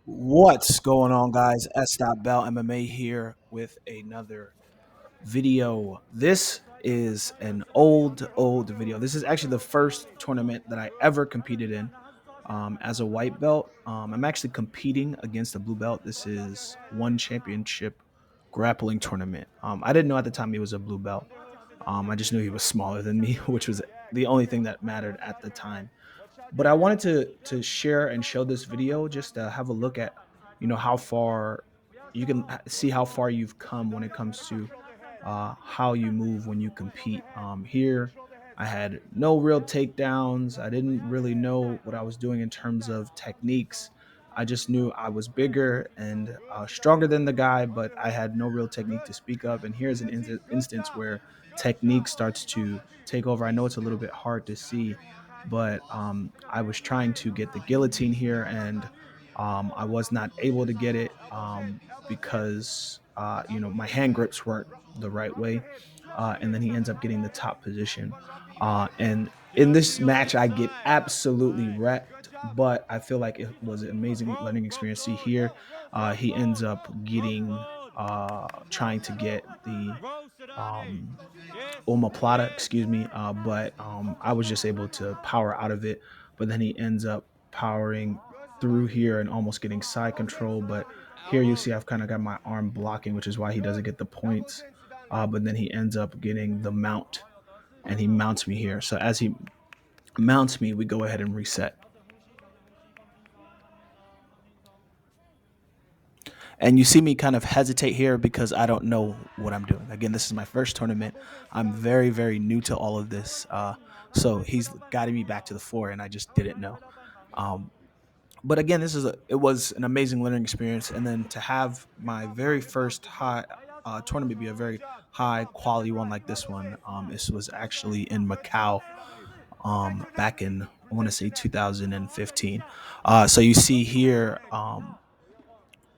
What's going on, guys? S. Bell MMA here with another video. This is an old video. This is actually the first tournament that I ever competed in as a white belt. I'm actually competing against a blue belt. This is one championship grappling tournament. I didn't know at the time he was a blue belt. I just knew he was smaller than me, which was the only thing that mattered at the time. But I wanted to share and show this video just to have a look at how far you can see how far you've come when it comes to how you move when you compete. Here I had no real takedowns. I didn't really know what I was doing in terms of techniques. I just knew I was bigger and stronger than the guy, but I had no real technique to speak of. And here's an instance where technique starts to take over. I know it's a little bit hard to see, but I was trying to get the guillotine here, and I was not able to get it because my hand grips weren't the right way, and then he ends up getting the top position. And in this match, I get absolutely wrecked, but I feel like it was an amazing learning experience. See here, he ends up getting trying to get the um, omoplata, excuse me, but I was just able to power out of it. But then he ends up powering through here and almost getting side control. But here you see I've kind of got my arm blocking, which is why he doesn't get the points. But then he ends up getting the mount, and he mounts me here. So as he mounts me, we go ahead and reset. And you see me kind of hesitate here because I don't know what I'm doing. Again, this is my first tournament. I'm very, very new to all of this. So he's guiding me back to the floor, and I just didn't know. Um, but again, it was an amazing learning experience. And then to have my very first high tournament be a very high quality one like this one, this was actually in Macau back in, I want to say, 2015. So you see here,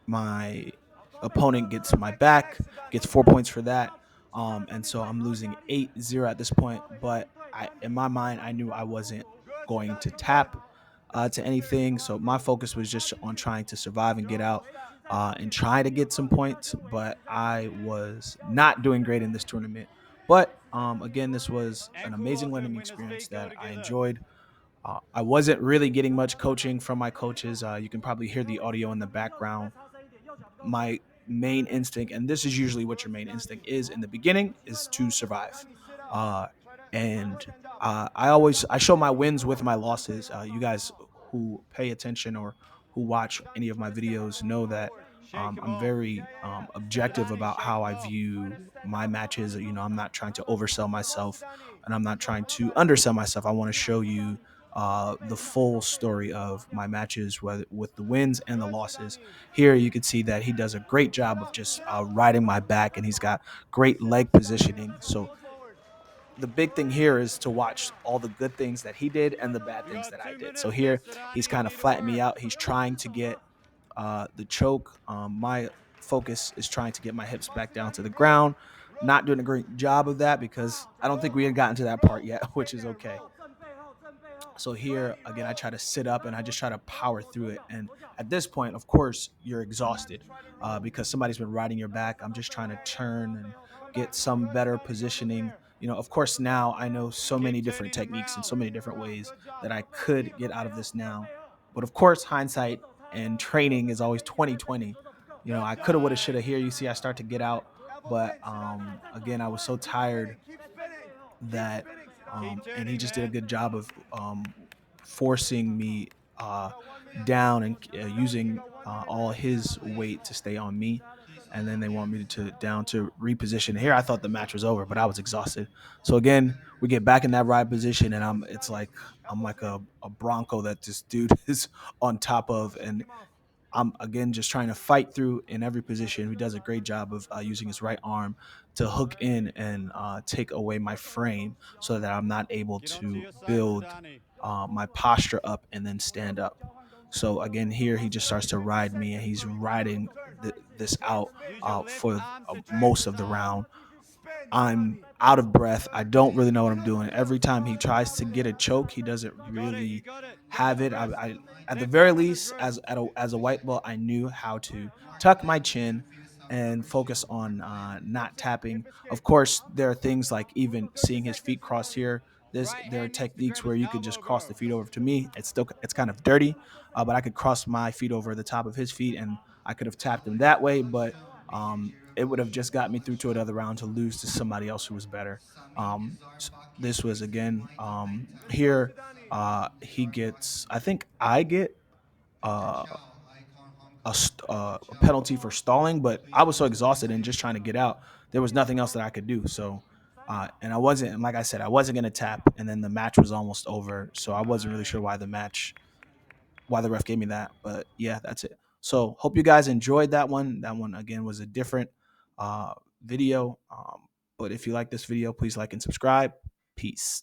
my opponent gets my back, gets 4 points for that. And so I'm losing 8-0 at this point. But in my mind, I knew I wasn't going to tap to anything. So my focus was just on trying to survive and get out and try to get some points. But I was not doing great in this tournament. But again, this was an amazing learning experience that I enjoyed. I wasn't really getting much coaching from my coaches. You can probably hear the audio in the background. My main instinct, and this is usually what your main instinct is in the beginning, is to survive. Uh, and I show my wins with my losses. You guys who pay attention or who watch any of my videos know that I'm very objective about how I view my matches. I'm not trying to oversell myself, and I'm not trying to undersell myself. I want to show you the full story of my matches, whether with the wins and the losses. Here you can see that he does a great job of just riding my back, and he's got great leg positioning. So the big thing here is to watch all the good things that he did and the bad things that I did. So here he's kind of flattened me out. He's trying to get the choke. My focus is trying to get my hips back down to the ground. Not doing a great job of that because I don't think we had gotten to that part yet, which is okay. So here again, I try to sit up and I just try to power through it. And at this point, of course, you're exhausted because somebody's been riding your back. I'm just trying to turn and get some better positioning. Of course, now I know so many different techniques and so many different ways that I could get out of this now. But of course, hindsight and training is always 2020. I coulda, woulda, shoulda. Here you see I start to get out, but again, I was so tired that and he just did a good job of forcing me down and using all his weight to stay on me. And then they want me to down to reposition. Here, I thought the match was over, but I was exhausted. So again, we get back in that ride position, and it's like I'm like a bronco that this dude is on top of, and I'm again just trying to fight through in every position. He does a great job of using his right arm to hook in and take away my frame so that I'm not able to build my posture up and then stand up. So again, here he just starts to ride me, and he's riding this out for most of the round. I'm out of breath. I don't really know what I'm doing. Every time he tries to get a choke, he doesn't really have it. I at the very least, as a white belt, I knew how to tuck my chin and focus on not tapping. Of course, there are things like even seeing his feet crossed here. There are techniques where you could just cross the feet over. To me, it's kind of dirty, but I could cross my feet over the top of his feet, and I could have tapped him that way. But it would have just got me through to another round to lose to somebody else who was better. This was again here. He gets. I think I get uh, a penalty for stalling, but I was so exhausted and just trying to get out. There was nothing else that I could do. So, and I wasn't. And like I said, I wasn't gonna tap. And then the match was almost over, so I wasn't really sure why the ref gave me that. But yeah, that's it. So hope you guys enjoyed that one. That one again was a different video. But if you like this video, please like and subscribe. Peace.